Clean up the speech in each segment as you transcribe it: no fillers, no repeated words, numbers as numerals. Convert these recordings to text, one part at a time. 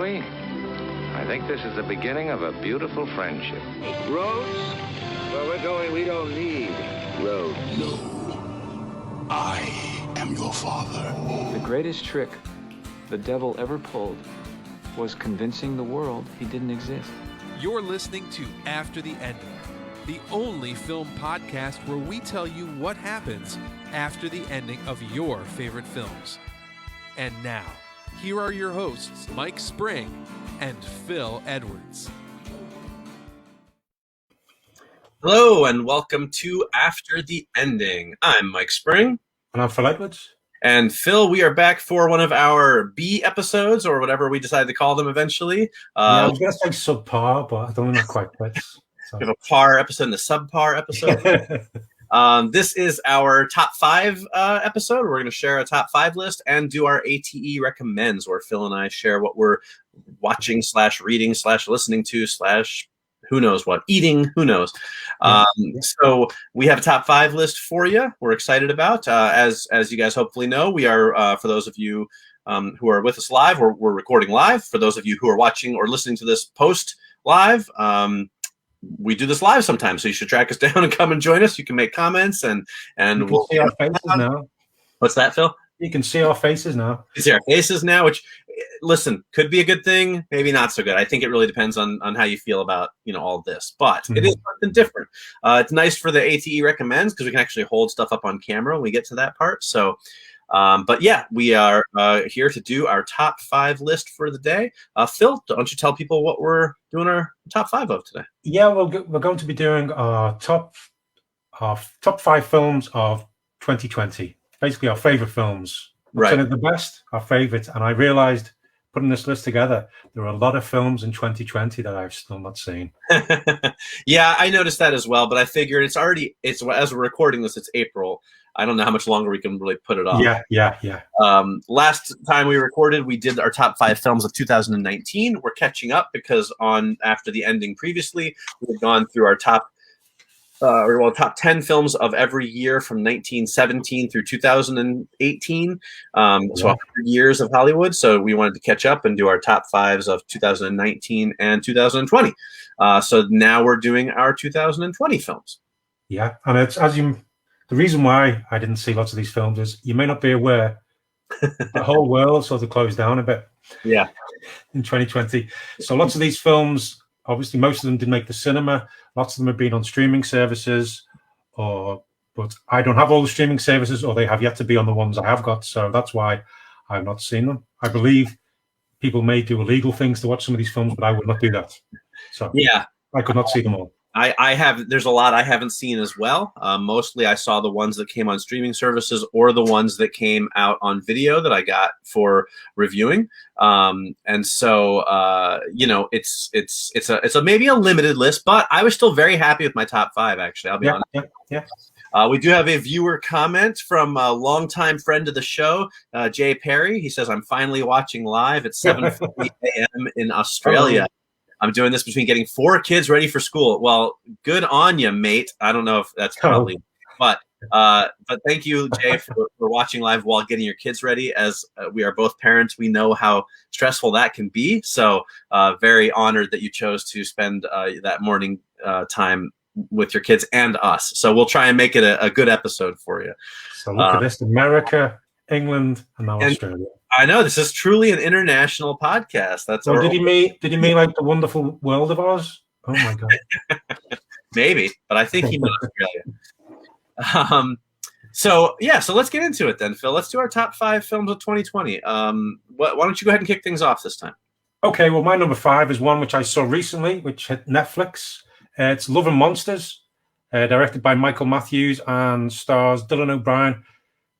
we? I think this is the beginning of a beautiful friendship. Roads? Where we're going, we don't need roads. No. I am your father. The greatest trick the devil ever pulled was convincing the world he didn't exist. You're listening to After the Ending, the only film podcast where we tell you what happens after the ending of your favorite films. And now, here are your hosts, Mike Spring and Phil Edwards. Hello and welcome to After the Ending. I'm Mike Spring. And I'm Phil Edwards. And Phil, we are back for one of our B episodes, or whatever we decide to call them eventually. I was going to say subpar, but I don't know quite fits. So. We have a par episode and a subpar episode. This is our top 5 episode. We're going to share a top 5 list and do our ATE recommends, where Phil and I share what we're watching / reading / listening to / who knows what, eating, who knows. So we have a top 5 list for you. We're excited about. As you guys hopefully know, we are, for those of you who are with us live, we're recording live. For those of you who are watching or listening to this post live, we do this live sometimes, so you should track us down and come and join us. You can make comments and we'll see our faces now. What's that, Phil? You can see our faces now. You can see our faces now, which, listen, could be a good thing, maybe not so good. I think it really depends on how you feel about all of this, but it is something different. It's nice for the ATE recommends because we can actually hold stuff up on camera when we get to that part. So, but yeah, we are here to do our top 5 list for the day. Phil, don't you tell people what we're doing our top 5 of today? Yeah, we're going to be doing our top 5 films of 2020. Basically, our favorite films. Right. The best, our favorite. And I realized, putting this list together, there are a lot of films in 2020 that I've still not seen. Yeah, I noticed that as well, but I figured it's as we're recording this, it's April. I don't know how much longer we can really put it off. Yeah. Last time we recorded, we did our top 5 films of 2019. We're catching up because after the ending previously, we've gone through our top 10 films of every year from 1917 through 2018. So 100 years of Hollywood. So we wanted to catch up and do our top 5s of 2019 and 2020. So now we're doing our 2020 films. Yeah, and it's the reason why I didn't see lots of these films is you may not be aware the whole world sort of closed down a bit. Yeah, in 2020. So lots of these films, obviously, most of them didn't make the cinema. Lots of them have been on streaming services, but I don't have all the streaming services, or they have yet to be on the ones I have got. So that's why I've not seen them. I believe people may do illegal things to watch some of these films, but I would not do that. So yeah, I could not see them all. There's a lot I haven't seen as well. Mostly I saw the ones that came on streaming services or the ones that came out on video that I got for reviewing. And so, it's maybe a limited list, but I was still very happy with my top 5, actually. I'll be honest. Yeah. We do have a viewer comment from a longtime friend of the show, Jay Perry. He says, I'm finally watching live at 7:50 a.m. in Australia. I'm doing this between getting 4 kids ready for school. Well, good on you, mate. I don't know if that's probably, but thank you, Jay, for watching live while getting your kids ready. As we are both parents, we know how stressful that can be. So very honored that you chose to spend that morning time with your kids and us. So we'll try and make it a good episode for you. So look at this: America, England, and now Australia. I know this is truly an international podcast. Did he mean like the wonderful world of Oz? Oh my god. Maybe, but I think he meant Australia. So let's get into it then, Phil. Let's do our top 5 films of 2020. Why don't you go ahead and kick things off this time? Okay, well, my number 5 is one which I saw recently, which hit Netflix. It's Love and Monsters, directed by Michael Matthews and stars Dylan O'Brien,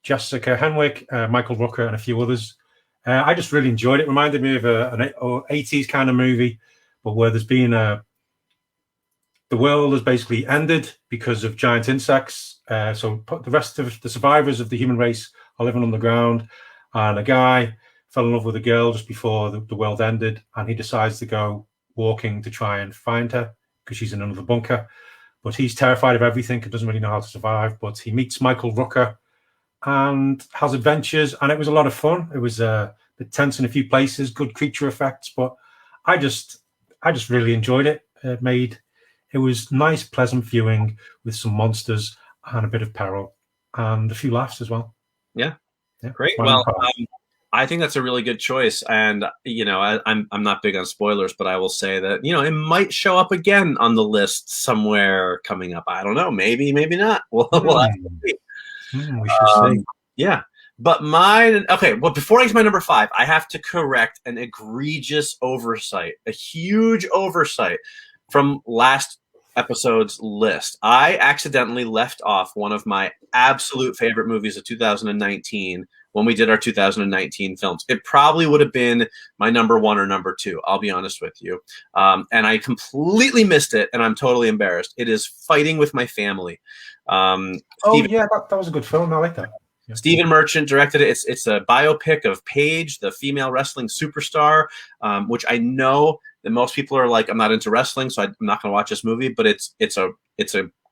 Jessica Henwick, Michael Rooker, and a few others. I just really enjoyed it. Reminded me of an 80s kind of movie, but where there's been the world has basically ended because of giant insects. So the rest of the survivors of the human race are living on the ground, and a guy fell in love with a girl just before the world ended, and he decides to go walking to try and find her because she's in another bunker. But he's terrified of everything and doesn't really know how to survive. But he meets Michael Rooker and has adventures, and it was a lot of fun. It was bit tense in a few places, good creature effects, but I just really enjoyed it. It was nice, pleasant viewing with some monsters and a bit of peril and a few laughs as well. Yeah. Great. Well, I think that's a really good choice, and I'm not big on spoilers, but I will say that it might show up again on the list somewhere coming up. I don't know, maybe not. We'll have to see. We should see. Yeah, but mine. Okay, well, before I get to my number 5, I have to correct an egregious oversight, a huge oversight from last episode's list. I accidentally left off one of my absolute favorite movies of 2019 when we did our 2019 films. It probably would have been my number 1 or number 2, I'll be honest with you. And I completely missed it, and I'm totally embarrassed. It is Fighting with My Family. That was a good film. I like that. Yeah. Stephen Merchant directed it. It's a biopic of Paige, the female wrestling superstar, which I know that most people are like, I'm not into wrestling, so I'm not going to watch this movie. But it's a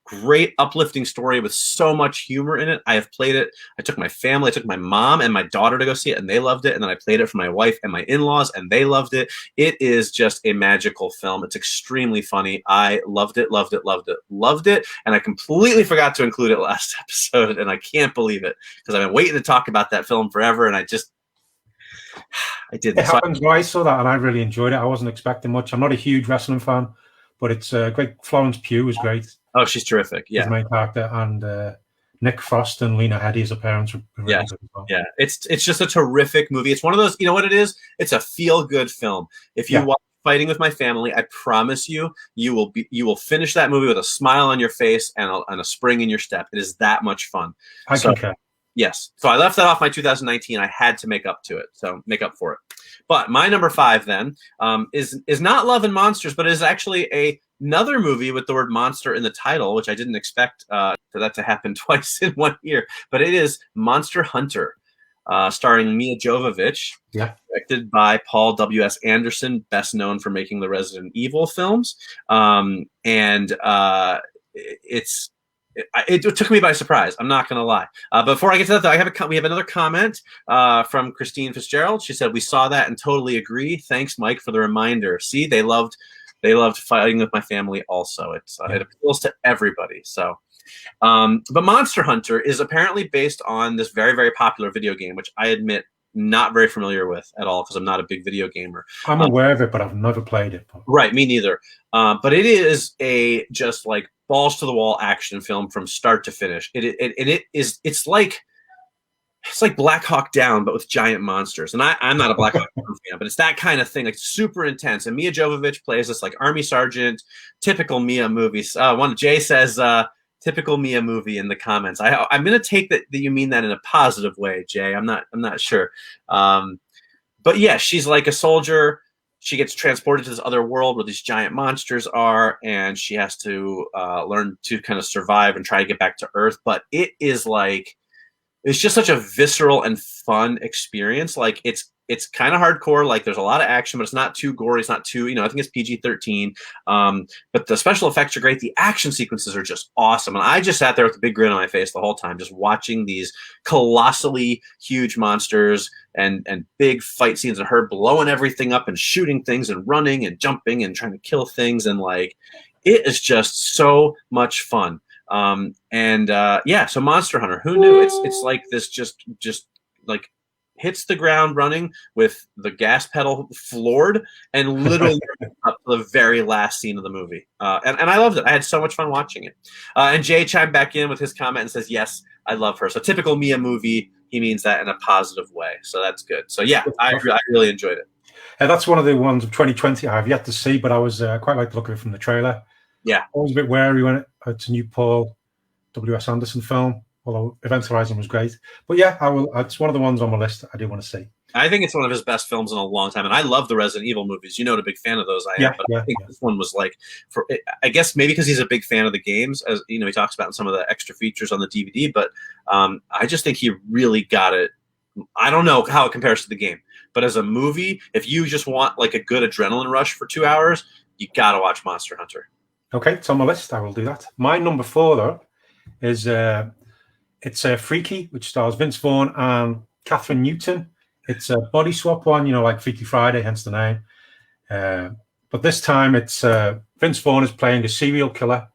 great uplifting story with so much humor in it. I have played it. I took my family, I took my mom and my daughter to go see it, and they loved it. And then I played it for my wife and my in-laws, and they loved it. It is just a magical film. It's extremely funny. I loved it. And I completely forgot to include it last episode, and I can't believe it because I've been waiting to talk about that film forever, and I didn't. It happens. I saw that, and I really enjoyed it. I wasn't expecting much. I'm not a huge wrestling fan, but it's great. Florence Pugh was great. Oh, she's terrific. Yeah. His main character, and Nick Frost and Lena Headey as parents were really good as well. Yeah. It's just a terrific movie. It's one of those, you know what it is? It's a feel-good film. If you watch Fighting with My Family, I promise you will finish that movie with a smile on your face and a spring in your step. It is that much fun. I concur. Yes. So I left that off my 2019. I had to make up for it. But my number 5 then is not Love and Monsters, but is actually another movie with the word monster in the title, which I didn't expect for that to happen twice in one year. But it is Monster Hunter, starring Mia Jovovich, directed by Paul W.S. Anderson, best known for making the Resident Evil films. It took me by surprise. I'm not going to lie. Before I get to that, though, we have another comment from Christine Fitzgerald. She said, "We saw that and totally agree. Thanks, Mike, for the reminder. See, they loved Fighting with My Family also. It appeals to everybody." So, but Monster Hunter is apparently based on this very, very popular video game, which I admit not very familiar with at all because I'm not a big video gamer. I'm aware of it, but I've never played it. Right, me neither. But it is a just like balls to the wall action film from start to finish. It's like Black Hawk Down, but with giant monsters. And I'm not a Black Hawk Down fan, but it's that kind of thing, like super intense. And Mia Jovovich plays this like army sergeant, typical Mia movies. Jay says typical Mia movie in the comments. I'm going to take that you mean that in a positive way, Jay. I'm not sure. But yeah, she's like a soldier. She gets transported to this other world where these giant monsters are, and she has to learn to kind of survive and try to get back to Earth. But it's just such a visceral and fun experience. Like it's kind of hardcore. Like there's a lot of action, but it's not too gory. It's not too, I think it's PG-13. But the special effects are great. The action sequences are just awesome. And I just sat there with a big grin on my face the whole time, just watching these colossally huge monsters and big fight scenes of her blowing everything up and shooting things and running and jumping and trying to kill things. And like, it is just so much fun. So Monster Hunter, who knew? It's like this just like hits the ground running with the gas pedal floored and literally up to the very last scene of the movie. And I loved it. I had so much fun watching it. And Jay chimed back in with his comment and says, yes, I love her. So typical Mia movie. He means that in a positive way. So that's good. So yeah, I really enjoyed it. And that's one of the ones of 2020 I have yet to see, but I was quite like the look of it from the trailer. Yeah. I was a bit wary when it's a new Paul W.S. Anderson film, although Event Horizon was great. But yeah, it's one of the ones on my list I do want to see. I think it's one of his best films in a long time, and I love the Resident Evil movies. I'm a big fan of those. I think this one was like, I guess maybe because he's a big fan of the games, as he talks about in some of the extra features on the DVD. But I just think he really got it. I don't know how it compares to the game, but as a movie, if you just want like a good adrenaline rush for 2 hours, you got to watch Monster Hunter. Okay, it's on my list. I will do that. My number 4 though is it's Freaky, which stars Vince Vaughn and Catherine Newton. It's a body swap one, like Freaky Friday, hence the name. But this time it's Vince Vaughn is playing a serial killer,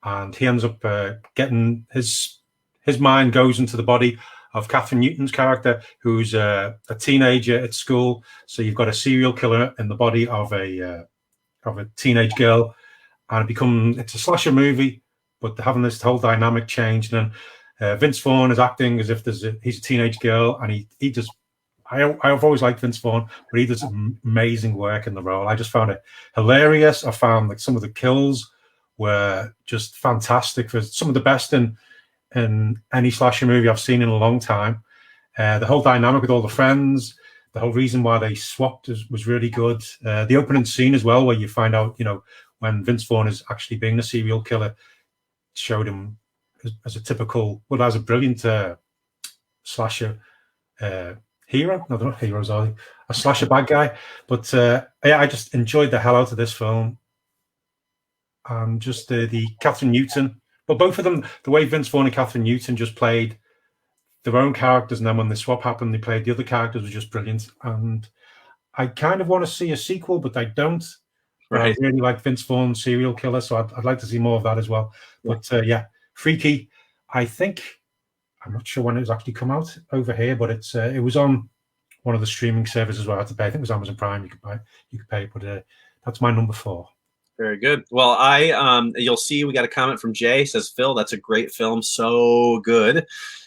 and he ends up getting his mind goes into the body of Catherine Newton's character, who's a teenager at school. So you've got a serial killer in the body of a teenage girl, and it's a slasher movie, but they're having this whole dynamic change. And then Vince Vaughn is acting as if he's a teenage girl, and he just. I've always liked Vince Vaughn, but he does amazing work in the role. I just found it hilarious. I found like some of the kills were just fantastic, for some of the best in any slasher movie I've seen in a long time. The whole dynamic with all the friends, the whole reason why they swapped was really good. The opening scene as well, where you find out, when Vince Vaughn is actually being a serial killer, showed him as a typical, as a brilliant slasher hero. No, they're not heroes, are they? A slasher bad guy. But I just enjoyed the hell out of this film. And just the Catherine Newton. But both of them, the way Vince Vaughn and Catherine Newton just played their own characters, and then when the swap happened, they played the other characters, was just brilliant. And I kind of want to see a sequel, but I don't. Right. I really like Vince Vaughn's serial killer, so I'd like to see more of that as well. But Freaky, I think, I'm not sure when it was actually come out over here, but it was on one of the streaming services where I had to pay. I think it was Amazon Prime. You could pay, but that's my number 4. Very good. Well, you'll see we got a comment from Jay. Says, Phil, that's a great film. So good.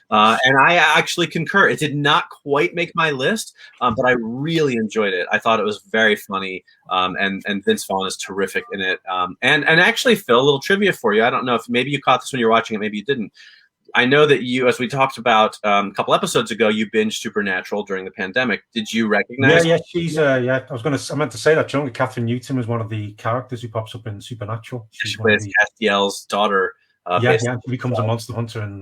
And I actually concur. It did not quite make my list, but I really enjoyed it. I thought it was very funny. And Vince Vaughn is terrific in it. And actually, Phil, a little trivia for you. I don't know if maybe you caught this when you were watching it. Maybe you didn't. I know that you, as we talked about a couple episodes ago, you binged Supernatural during the pandemic. Did you recognize? Yeah, she's I meant to say that, John. Catherine Newton was one of the characters who pops up in Supernatural. She plays Castiel's daughter. She becomes a monster hunter in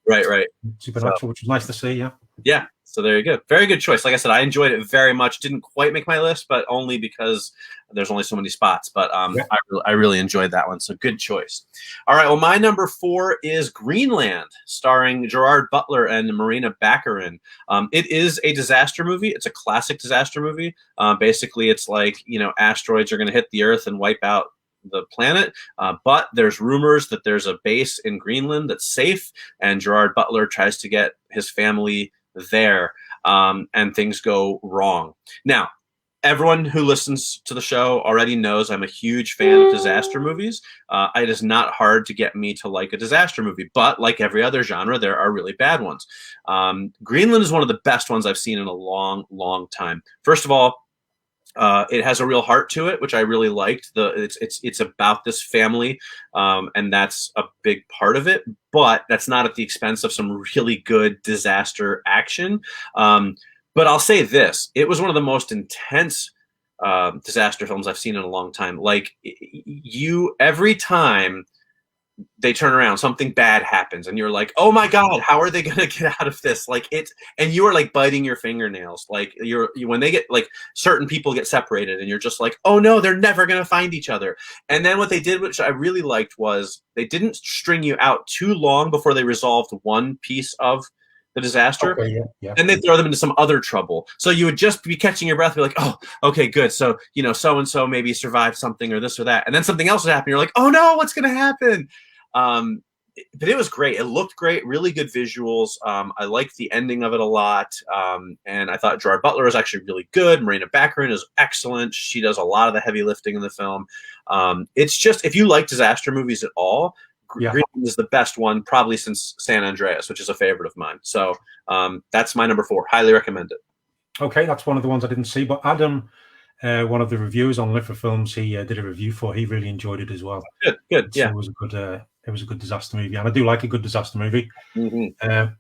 right Supernatural, which was nice to see. Yeah. So there you go. Very good choice. Like I said, I enjoyed it very much. Didn't quite make my list, but only because there's only so many spots. But I really enjoyed that one. So good choice. All right. Well, my number 4 is Greenland, starring Gerard Butler and Marina Baccarin. It is a disaster movie. It's a classic disaster movie. Basically, it's like, asteroids are going to hit the Earth and wipe out the planet, but there's rumors that there's a base in Greenland that's safe, and Gerard Butler tries to get his family there, and things go wrong. Now, everyone who listens to the show already knows I'm a huge fan of disaster movies. It is not hard to get me to like a disaster movie, but like every other genre, there are really bad ones. Greenland is one of the best ones I've seen in a long, long time. First of all, it has a real heart to it, which I really liked. It's about this family, and that's a big part of it. But that's not at the expense of some really good disaster action. But I'll say this: it was one of the most intense disaster films I've seen in a long time. Like every time they turn around, something bad happens, and you're like, oh my God, how are they going to get out of this? And you are like biting your fingernails. Like when they get, like, certain people get separated, and you're just like, oh no, they're never going to find each other. And then what they did, which I really liked, was they didn't string you out too long before they resolved one piece of the disaster. Okay, yeah. And they throw them into some other trouble. So you would just be catching your breath, be like, oh, okay, good. So, so-and-so maybe survived something or this or that. And then something else would happen. You're like, oh no, what's going to happen? But it was great. It looked great. Really good visuals. I liked the ending of it a lot. And I thought Gerard Butler was actually really good. Marina Baccarin is excellent. She does a lot of the heavy lifting in the film. It's just, if you like disaster movies at all, Greenland is the best one probably since San Andreas, which is a favorite of mine. So that's my number 4. Highly recommend it. Okay, that's one of the ones I didn't see. But Adam, one of the reviewers on Live for Films, he did a review for. He really enjoyed it as well. Good. So it was a good disaster movie, and I do like a good disaster movie. Mm-hmm.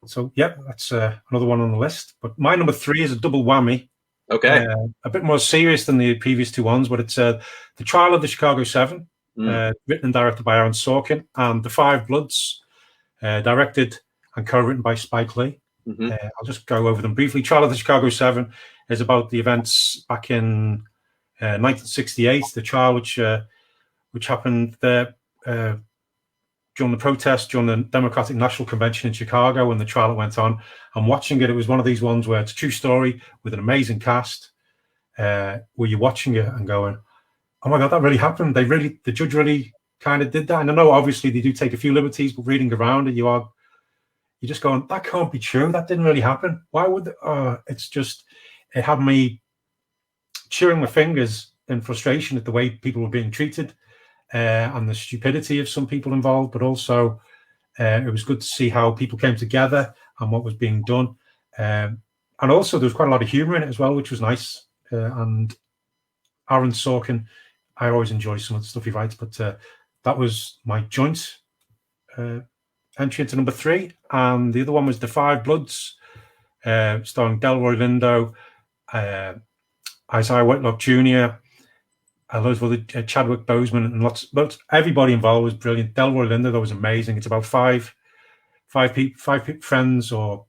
So that's another one on the list. But my number 3 is a double whammy. Okay, a bit more serious than the previous 2 ones, but it's The Trial of the Chicago 7, written and directed by Aaron Sorkin, and The Five Bloods, directed and co-written by Spike Lee. Mm-hmm. I'll just go over them briefly. Trial of the Chicago 7 is about the events back in 1968, the trial which happened there. during the protest, during the Democratic National Convention in Chicago, when the trial went on. And watching it, it was one of these ones where it's a true story with an amazing cast, where you're watching it and going, oh my God, that really happened. The judge really kind of did that. And I know obviously they do take a few liberties, but reading around it, you're just going, that can't be true. That didn't really happen. Why would it had me chewing my fingers in frustration at the way people were being treated, and the stupidity of some people involved, but also it was good to see how people came together and what was being done. And also there was quite a lot of humor in it as well, which was nice. And Aaron Sorkin, I always enjoy some of the stuff he writes, but that was my joint entry into number 3. And the other one was The Five Bloods, starring Delroy Lindo, Isaiah Whitlock Jr., loads of other Chadwick Boseman, and everybody involved was brilliant. Delroy Lindo, that was amazing. It's about five friends, or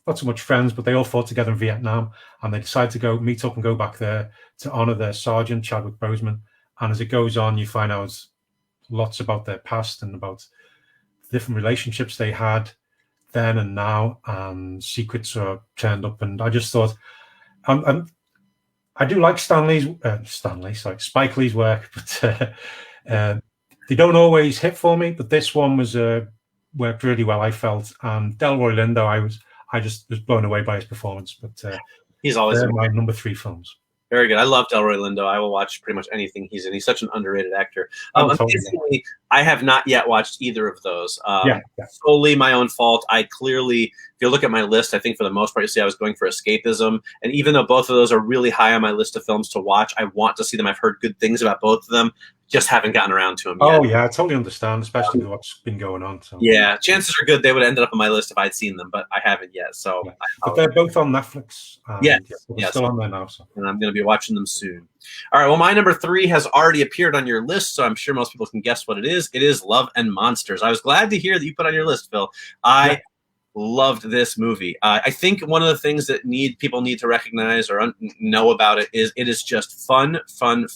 not so much friends, but they all fought together in Vietnam, and they decide to go meet up and go back there to honor their sergeant, Chadwick Boseman. And as it goes on, you find out lots about their past and about the different relationships they had then and now, and secrets are turned up. And I just thought, I do like Spike Lee's work, but they don't always hit for me. But this one was worked really well, I felt. And Delroy Lindo, I just was blown away by his performance. But he's always my number 3 films. Very good. I love Delroy Lindo. I will watch pretty much anything he's in. He's such an underrated actor. Amazingly, I have not yet watched either of those. Solely my own fault. I clearly, if you look at my list, I think for the most part, you see I was going for escapism. And even though both of those are really high on my list of films to watch, I want to see them. I've heard good things about both of them. Just haven't gotten around to them yet. Oh, yeah, I totally understand, especially with what's been going on. So. Yeah, chances are good they would have ended up on my list if I'd seen them, but I haven't yet. So, yeah. But they're both on Netflix. Yes. They're still on there now. So. And I'm going to be watching them soon. All right, well, my number 3 has already appeared on your list, so I'm sure most people can guess what it is. It is Love and Monsters. I was glad to hear that you put on your list, Phil. I loved this movie. I think one of the things that people need to recognize or know about it is just fun from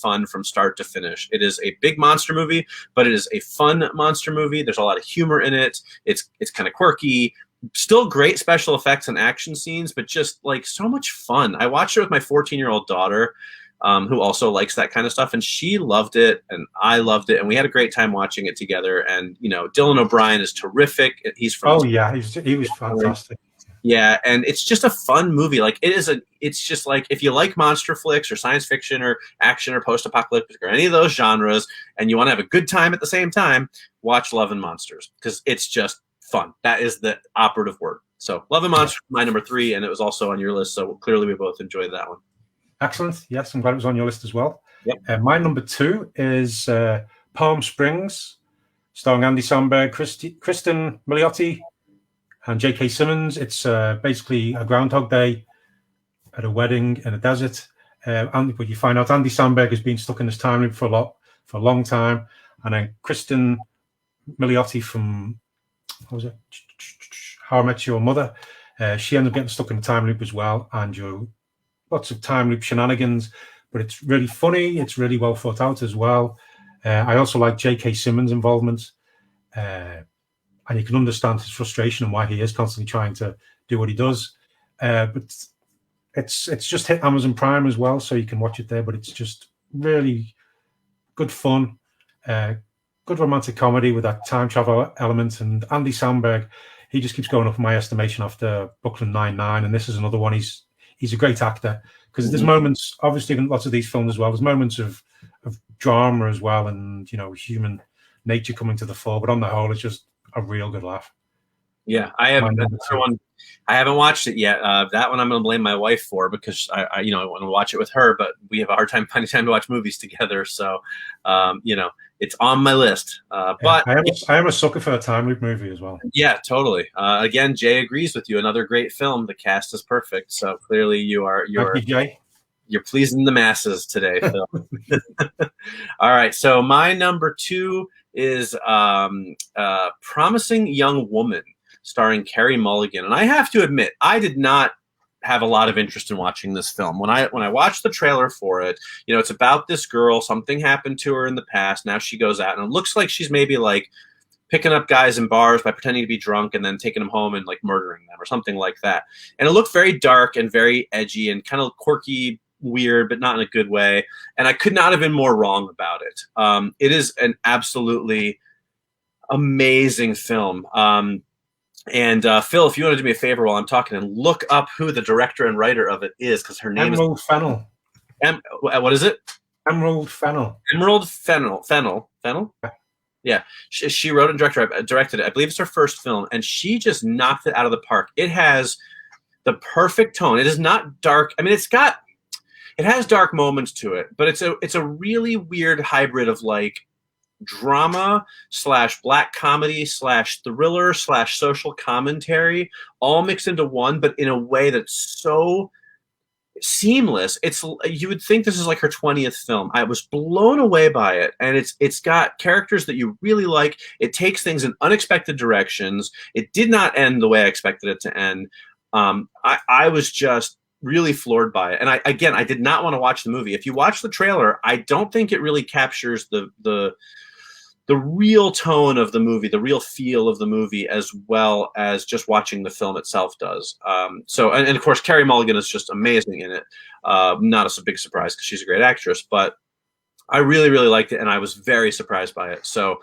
start to finish. It is a big monster movie, but it is a fun monster movie. There's a lot of humor in it. It's kind of quirky. Still great special effects and action scenes, but just like so much fun. I watched it with my 14-year-old daughter, who also likes that kind of stuff, and she loved it, and I loved it, and we had a great time watching it together. And Dylan O'Brien is terrific. He's from he was fantastic. Yeah, and it's just a fun movie. Like it's just like if you like monster flicks or science fiction or action or post-apocalyptic or any of those genres, and you want to have a good time at the same time, watch Love and Monsters, because it's just fun. That is the operative word. So Love and Monsters, my number 3, and it was also on your list. So clearly we both enjoyed that one. Excellent. Yes, I'm glad it was on your list as well. Yep. My number 2 is Palm Springs, starring Andy Samberg, Kristen Milioti, and J.K. Simmons. It's basically a Groundhog Day at a wedding in a desert. But you find out Andy Samberg has been stuck in this time loop for a long time. And then Kristen Milioti from, what was it? How I Met Your Mother. She ended up getting stuck in a time loop as well. And lots of time loop shenanigans, but it's really funny. It's really well thought out as well. I also like J.K. Simmons' involvement, and you can understand his frustration and why he is constantly trying to do what he does. But it's just hit Amazon Prime as well, so you can watch it there. But it's just really good fun, good romantic comedy with that time travel element. And Andy Samberg, he just keeps going up in my estimation after Brooklyn Nine-Nine, and this is another one. He's a great actor, because there's moments, obviously in lots of these films as well, there's moments of drama as well, and human nature coming to the fore. But on the whole, it's just a real good laugh. Yeah, I haven't watched it yet. That one I'm going to blame my wife for, because I want to watch it with her, but we have a hard time finding time to watch movies together. So, it's on my list. But I am a sucker for a time loop movie as well. Yeah, totally. Again, Jay agrees with you. Another great film. The cast is perfect. So clearly you're pleasing the masses today, Phil. All right. So my number 2 is Promising Young Woman, starring Carey Mulligan. And I have to admit, I did not have a lot of interest in watching this film. When I watched the trailer for it, it's about this girl. Something happened to her in the past. Now she goes out, and it looks like she's maybe like picking up guys in bars by pretending to be drunk and then taking them home and like murdering them or something like that. And it looked very dark and very edgy and kind of quirky, weird, but not in a good way. And I could not have been more wrong about it. It is an absolutely amazing film. And Phil, if you want to do me a favor while I'm talking and look up who the director and writer of it is, because her name Emerald Fennell. What is it? Emerald Fennell. Emerald Fennell. Fennell? Yeah. She wrote and directed it. I believe it's her first film, and she just knocked it out of the park. It has the perfect tone. It is not dark. I mean, it has dark moments to it, but it's a really weird hybrid of like drama / black comedy / thriller / social commentary, all mixed into one, but in a way that's so seamless. You would think this is like her 20th film. I was blown away by it, and it's got characters that you really like. It takes things in unexpected directions. It did not end the way I expected it to end. I was just really floored by it, and I did not want to watch the movie. If you watch the trailer, I don't think it really captures the real tone of the movie, the real feel of the movie, as well as just watching the film itself does. And of course, Carey Mulligan is just amazing in it. Not a big surprise because she's a great actress, but I really, really liked it, and I was very surprised by it. So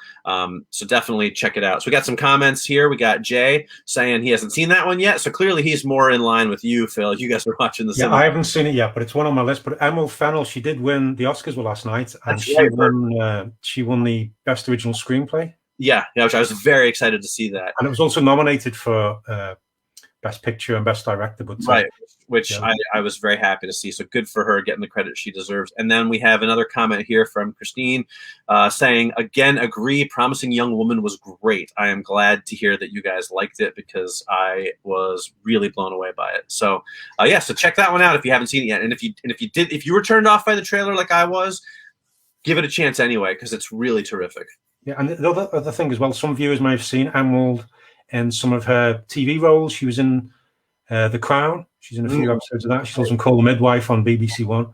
definitely check it out. So we got some comments here. We got Jay saying he hasn't seen that one yet, so clearly he's more in line with you, Phil. You guys are watching the cinema. I haven't seen it yet, but it's one on my list. But Emerald Fennell, she did win the Oscars last night, and she won the Best Original Screenplay. Yeah, which I was very excited to see that. And it was also nominated for Best Picture and Best Director. But right, which I was very happy to see. So good for her, getting the credit she deserves. And then we have another comment here from Christine saying, again, agree, Promising Young Woman was great. I am glad to hear that you guys liked it because I was really blown away by it. So so check that one out if you haven't seen it yet. And if you were turned off by the trailer like I was, give it a chance anyway, because it's really terrific. Yeah, and the other thing as well, some viewers may have seen Emerald in some of her TV roles. She was in The Crown. She's in a few episodes of that. She's also in Call the Midwife on BBC One.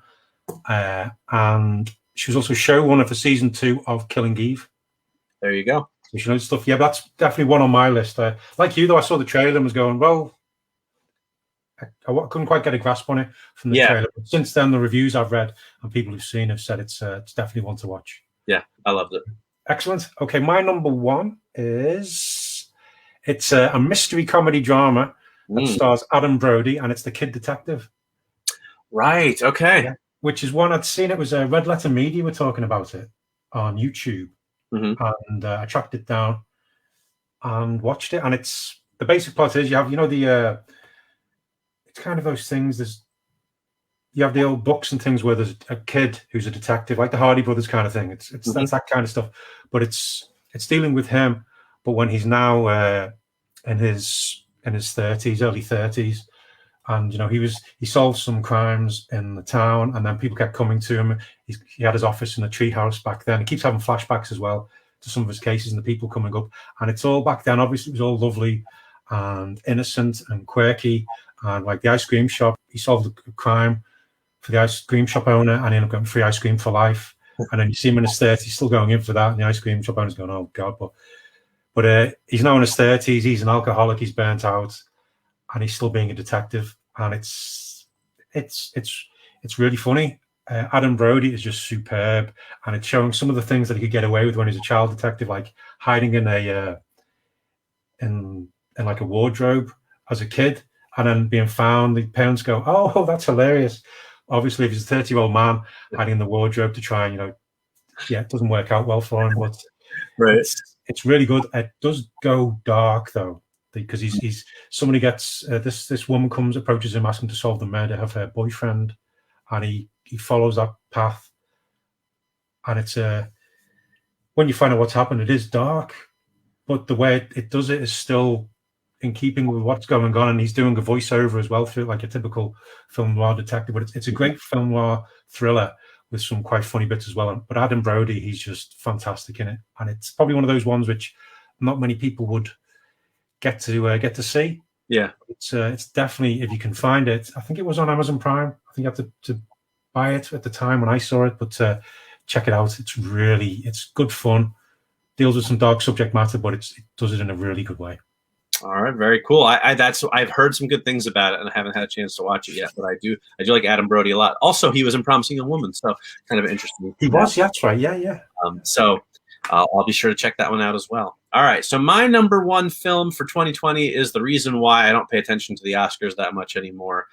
And she was also showrunner for season 2 of Killing Eve. There you go. So she knows stuff. Yeah, that's definitely one on my list. Like you, though, I saw the trailer and was going, well, I couldn't quite get a grasp on it from the trailer. But since then, the reviews I've read and people who've seen have said it's definitely one to watch. Yeah, I loved it. Excellent. Okay, my number one is it's a mystery comedy drama that stars Adam Brody, and it's The Kid Detective. Right. Okay. Yeah, which is one I'd seen. It was Red Letter Media were talking about it on YouTube, and I tracked it down and watched it. And it's the basic plot is you have it's kind of those things. You have the old books and things where there's a kid who's a detective, like the Hardy Brothers kind of thing. It's that's that kind of stuff, but it's dealing with him. But when he's now in his 30s, early 30s, and he solved some crimes in the town, and then people kept coming to him. He had his office in a treehouse back then. He keeps having flashbacks as well to some of his cases and the people coming up. And it's all back then. Obviously, it was all lovely and innocent and quirky, and like the ice cream shop. He solved a crime for the ice cream shop owner, and he ended up getting free ice cream for life. And then you see him in his 30s, still going in for that, and the ice cream shop owner's going, "Oh God!" But he's now in his 30s. He's an alcoholic. He's burnt out, and he's still being a detective. And it's really funny. Adam Brody is just superb, and it's showing some of the things that he could get away with when he was a child detective, like hiding in like a wardrobe as a kid, and then being found. The parents go, "Oh, that's hilarious." Obviously, if he's a 30-year-old man hiding in the wardrobe to try and it doesn't work out well for him. But right. It's really good. It does go dark though, because somebody gets this woman approaches him asking to solve the murder of her boyfriend, and he follows that path, and it's when you find out what's happened, it is dark, but the way it does it is still in keeping with what's going on, and he's doing a voiceover as well through like a typical film noir detective. But it's a great film noir thriller with some quite funny bits as well. But Adam Brody, he's just fantastic in it, and it's probably one of those ones which not many people would get to see. Yeah, it's definitely, if you can find it. I think it was on Amazon Prime. I think you have to buy it at the time when I saw it, but check it out. It's good fun. deals with some dark subject matter, but it does it in a really good way. All right, very cool. I've heard some good things about it, and I haven't had a chance to watch it yet. But I do like Adam Brody a lot. Also, he was in Promising Young Woman, so kind of interesting. He was, yeah, that's right, yeah. So I'll be sure to check that one out as well. All right, so my number one film for 2020 is the reason why I don't pay attention to the Oscars that much anymore,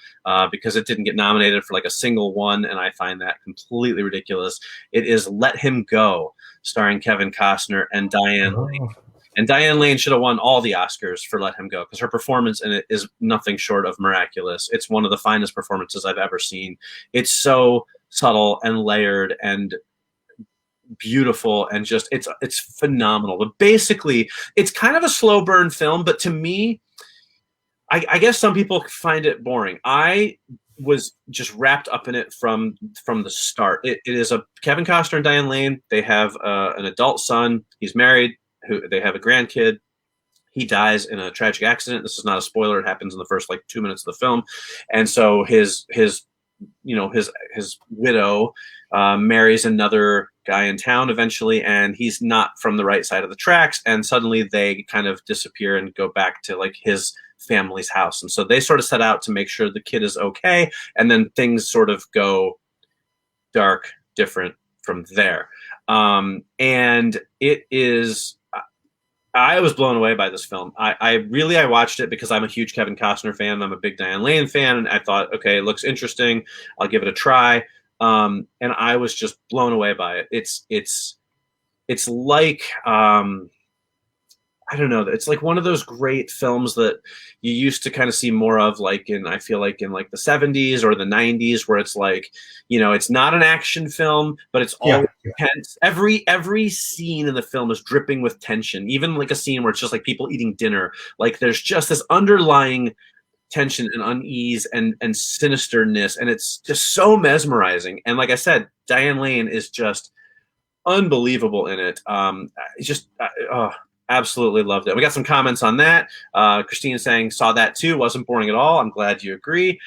because it didn't get nominated for like a single one, and I find that completely ridiculous. It is Let Him Go, starring Kevin Costner and Diane Lane. And Diane Lane should have won all the Oscars for Let Him Go, because her performance in it is nothing short of miraculous. It's one of the finest performances I've ever seen. It's so subtle and layered and beautiful, and just it's phenomenal. But basically, it's kind of a slow burn film, but to me, I guess some people find it boring. I was just wrapped up in it from the start. It is a Kevin Costner and Diane Lane. They have an adult son. He's married. They have a grandkid. He dies in a tragic accident. This is not a spoiler. It happens in the first 2 minutes of the film. And so his widow marries another guy in town eventually, and he's not from the right side of the tracks. And suddenly they kind of disappear and go back to his family's house. And so they sort of set out to make sure the kid is okay. And then things sort of go dark, different from there. And it is, I was blown away by this film. I watched it because I'm a huge Kevin Costner fan. I'm a big Diane Lane fan. And I thought, okay, it looks interesting. I'll give it a try. And I was just blown away by it. It's like, I don't know. It's like one of those great films that you used to kind of see more of, I feel like in the 70s or the 90s, where it's it's not an action film, but it's all tense. Every scene in the film is dripping with tension. Even a scene where it's just people eating dinner. There's just this underlying tension and unease and sinisterness, and it's just so mesmerizing. And like I said, Diane Lane is just unbelievable in it. Absolutely loved it. We got some comments on that. Christine saying, saw that too. Wasn't boring at all. I'm glad you agree.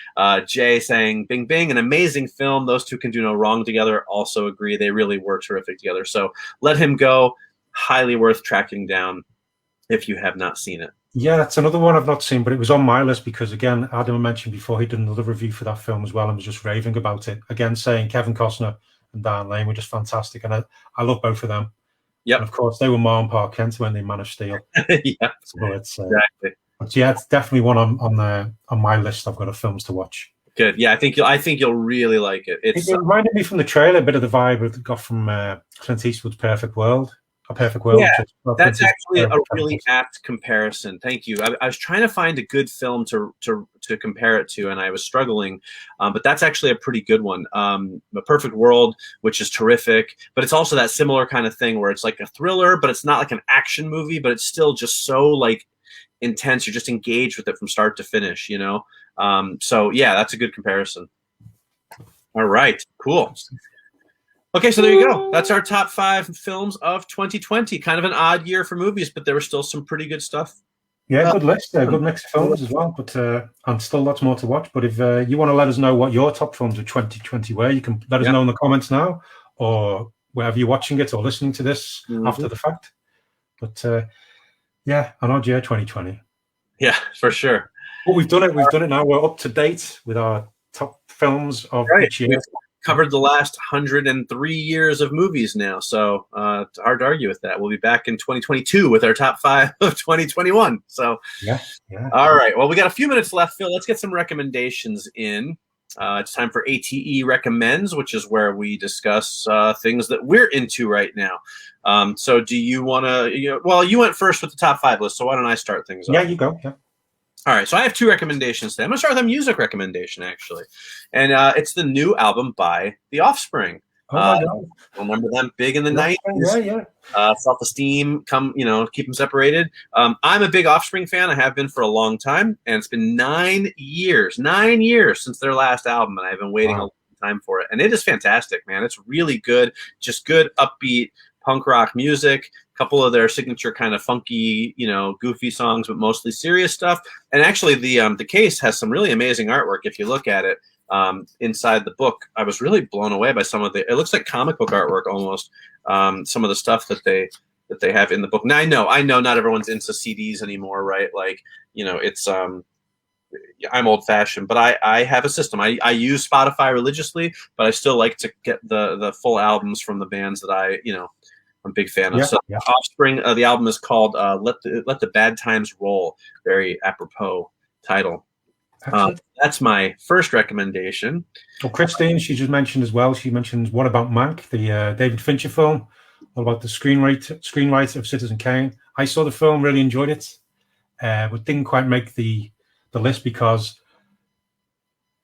Jay saying, bing, bing, an amazing film. Those two can do no wrong together. Also agree. They really were terrific together. So Let Him Go, highly worth tracking down if you have not seen it. Yeah, that's another one I've not seen, but it was on my list because, again, Adam mentioned before he did another review for that film as well and was just raving about it. Again, saying Kevin Costner and Diane Lane were just fantastic. And I love both of them. Yeah, of course they were Ma and Pa Kent when they Man of Steel. Yeah, so it's exactly. But yeah, it's definitely one on my list. I've got of films to watch. Good. Yeah, I think you'll really like it. It reminded me from the trailer a bit of the vibe it got from Clint Eastwood's Perfect World. A Perfect World. Yeah, that's actually a really apt comparison. Thank you. I was trying to find a good film to compare it to, and I was struggling. But that's actually a pretty good one. The Perfect World, which is terrific, but it's also that similar kind of thing where it's like a thriller, but it's not like an action movie, but it's still just so intense. You're just engaged with it from start to finish, So yeah, that's a good comparison. All right, cool. Okay, so there you go. That's our top 5 films of 2020. Kind of an odd year for movies, but there was still some pretty good stuff. Yeah, good list. Good mix of films as well, but and still lots more to watch. But if you want to let us know what your top films of 2020 were, you can let us know in the comments now, or wherever you're watching it or listening to this after the fact. But yeah, an odd year 2020. Yeah, for sure. But we've done it. We've done it now. We're up to date with our top films of each year. Covered the last 103 years of movies now, so it's hard to argue with that. We'll be back in 2022 with our top 5 of 2021. So yeah. All right, well, we got a few minutes left, Phil. Let's get some recommendations in. It's time for ATE Recommends, which is where we discuss things that we're into right now. So do you want to, well, you went first with the top 5 list, so why don't I start things off? Yeah, you go. Yeah. All right, so I have 2 recommendations today. I'm going to start with a music recommendation, actually. And it's the new album by The Offspring. Remember them big in the 90s? Yeah. Self-esteem, keep them separated. I'm a big Offspring fan. I have been for a long time. And it's been 9 years since their last album. And I've been waiting a long time for it. And it is fantastic, man. It's really good. Just good, upbeat punk rock music. Couple of their signature kind of funky, goofy songs, but mostly serious stuff. And actually, the case has some really amazing artwork. If you look at it inside the book, I was really blown away by some of it looks like comic book artwork almost. Some of the stuff that they that they have in the book. Now I know not everyone's into CDs anymore, right? Like, it's I'm old fashioned, but I have a system. I use Spotify religiously, but I still like to get the full albums from the bands that I'm a big fan of. Offspring, the album is called Let the Bad Times Roll. Very apropos title. That's my first recommendation. Well, Christine, she just mentioned as well. She mentions What About Mank, the David Fincher film, all about the screenwriter of Citizen Kane. I saw the film, really enjoyed it, but didn't quite make the list because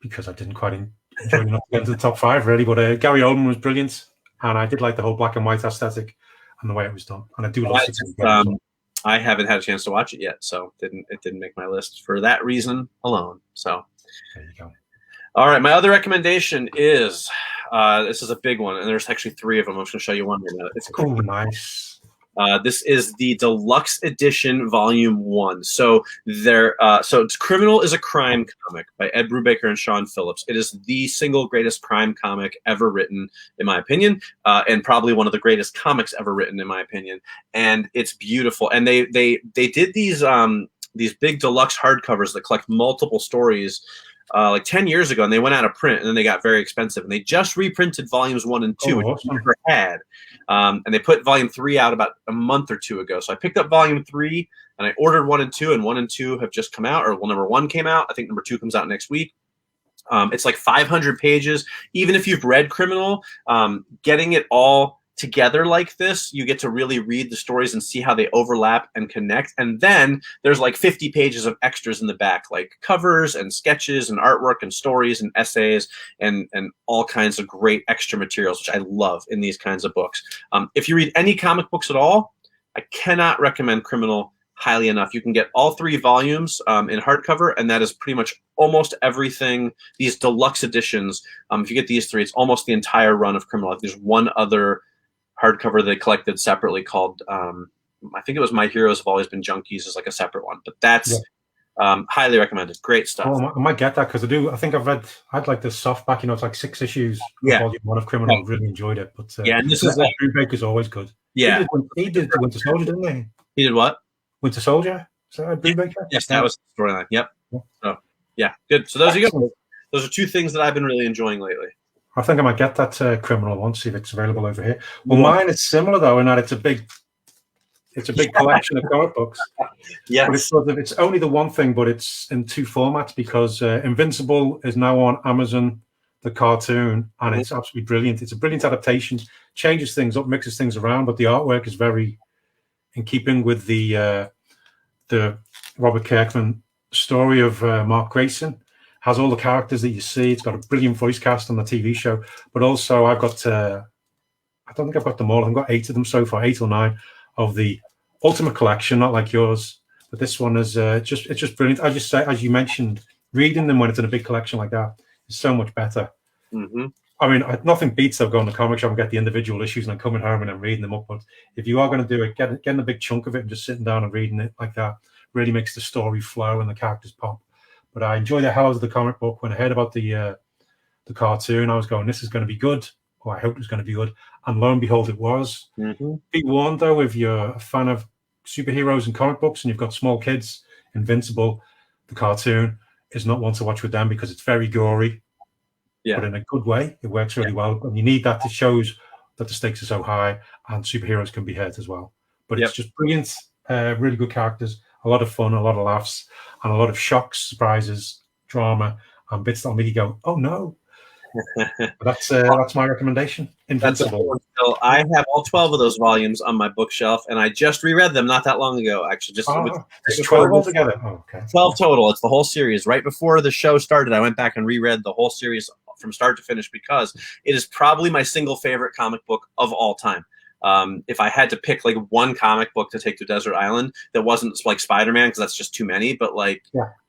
I didn't quite enjoy enough to get into the top 5, really. But Gary Oldman was brilliant, and I did like the whole black and white aesthetic and the way it was done. And I do love Citizen Kane. I haven't had a chance to watch it yet, so it didn't make my list for that reason alone. So there you go. All right, my other recommendation is this is a big one, and there's actually 3 of them. I'm just going to show you one right now. It's cool, nice. This is the deluxe edition, volume 1. So it's Criminal is a Crime comic by Ed Brubaker and Sean Phillips. It is the single greatest crime comic ever written, in my opinion, and probably one of the greatest comics ever written, in my opinion. And it's beautiful. And they did these big deluxe hardcovers that collect multiple stories like 10 years ago, and they went out of print, and then they got very expensive, and they just reprinted volumes 1 and 2, which we never had. And they put volume 3 out about a month or 2 ago. So I picked up volume 3 and I ordered 1 and 2, and 1 and 2 have just come out, or number 1 came out. I think number 2 comes out next week. It's like 500 pages. Even if you've read Criminal, getting it all together like this, you get to really read the stories and see how they overlap and connect. And then there's like 50 pages of extras in the back, like covers and sketches and artwork and stories and essays and all kinds of great extra materials, which I love in these kinds of books. If you read any comic books at all, I cannot recommend Criminal highly enough. You can get all 3 volumes in hardcover, and that is pretty much almost everything. These deluxe editions, if you get these 3, it's almost the entire run of Criminal. There's one other hardcover they collected separately called I think it was My Heroes Have Always Been Junkies is like a separate one, but that's highly recommended. Great stuff. Oh, I might get that because I think I'd like the softback, it's like 6 issues. Volume 1 of Criminal. I've really enjoyed it. But and this is Brubaker's always good. Yeah. He did the Winter Soldier, didn't he? He did what? Winter Soldier? Is that Brubaker? Yes, that was the storyline. Yep. So yeah, good. So those are good. Those are 2 things that I've been really enjoying lately. I think I might get that Criminal one, see if it's available over here. Well, mine is similar though, in that it's a big collection of comic books. Yeah, but it's only the one thing, but it's in 2 formats because Invincible is now on Amazon, the cartoon, and it's absolutely brilliant. It's a brilliant adaptation, changes things up, mixes things around, but the artwork is very in keeping with the Robert Kirkman story of Mark Grayson. Has all the characters that you see. It's got a brilliant voice cast on the TV show, but also I've got I don't think I've got them all. I've got 8 of them so far, 8 or 9 of the Ultimate Collection, not like yours, but this one is it's just brilliant. I just say, as you mentioned, reading them when it's in a big collection like that is so much better. Mm-hmm. I mean, nothing beats I've gone to the comic shop and get the individual issues and then coming home and then reading them up. But if you are going to do it, getting a big chunk of it and just sitting down and reading it like that really makes the story flow and the characters pop. But I enjoyed the hell out of the comic book. When I heard about the cartoon, I was going, this is going to be good. Or I hope it was going to be good. And lo and behold, it was. Mm-hmm. Be warned, though, if you're a fan of superheroes and comic books and you've got small kids, Invincible, the cartoon, is not one to watch with them because it's very gory. Yeah. But in a good way. It works really well. And you need that to show that the stakes are so high and superheroes can be hurt as well. But it's just brilliant. Really good characters. A lot of fun, a lot of laughs, and a lot of shocks, surprises, drama, and bits that'll make you go, "Oh no!" That's my recommendation. Invincible. So I have all 12 of those volumes on my bookshelf, and I just reread them not that long ago. Actually, just 12 altogether. Oh, okay. 12 total. It's the whole series. Right before the show started, I went back and reread the whole series from start to finish because it is probably my single favorite comic book of all time. If I had to pick like one comic book to take to Desert Island that wasn't like Spider-Man, because that's just too many, but like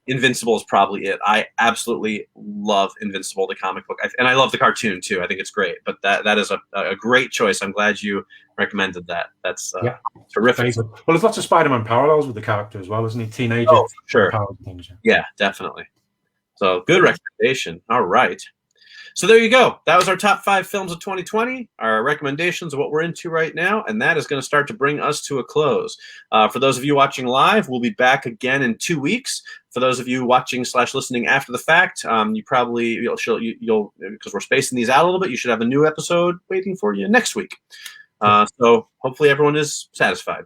Invincible is probably it. I absolutely love Invincible, the comic book, and I love the cartoon too. I think it's great, but that is a great choice. I'm glad you recommended that. That's terrific. Well, there's lots of Spider-Man parallels with the character as well, isn't he? Teenager. Oh, sure. Things, yeah, definitely. So good recommendation. All right. So there you go. That was our top 5 films of 2020, our recommendations of what we're into right now, and that is going to start to bring us to a close. For those of you watching live, we'll be back again in 2 weeks. For those of you watching / listening after the fact, you'll because we're spacing these out a little bit, you should have a new episode waiting for you next week. So hopefully everyone is satisfied.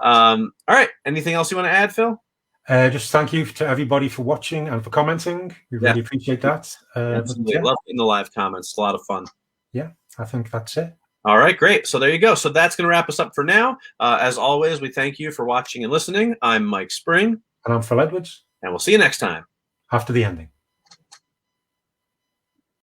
All right. Anything else you want to add, Phil? Just thank you to everybody for watching and for commenting. We really appreciate that. Absolutely. Love in the live comments. It's a lot of fun. Yeah, I think that's it. All right, great. So there you go. So that's going to wrap us up for now. As always, we thank you for watching and listening. I'm Mike Spring. And I'm Phil Edwards. And we'll see you next time. After the ending.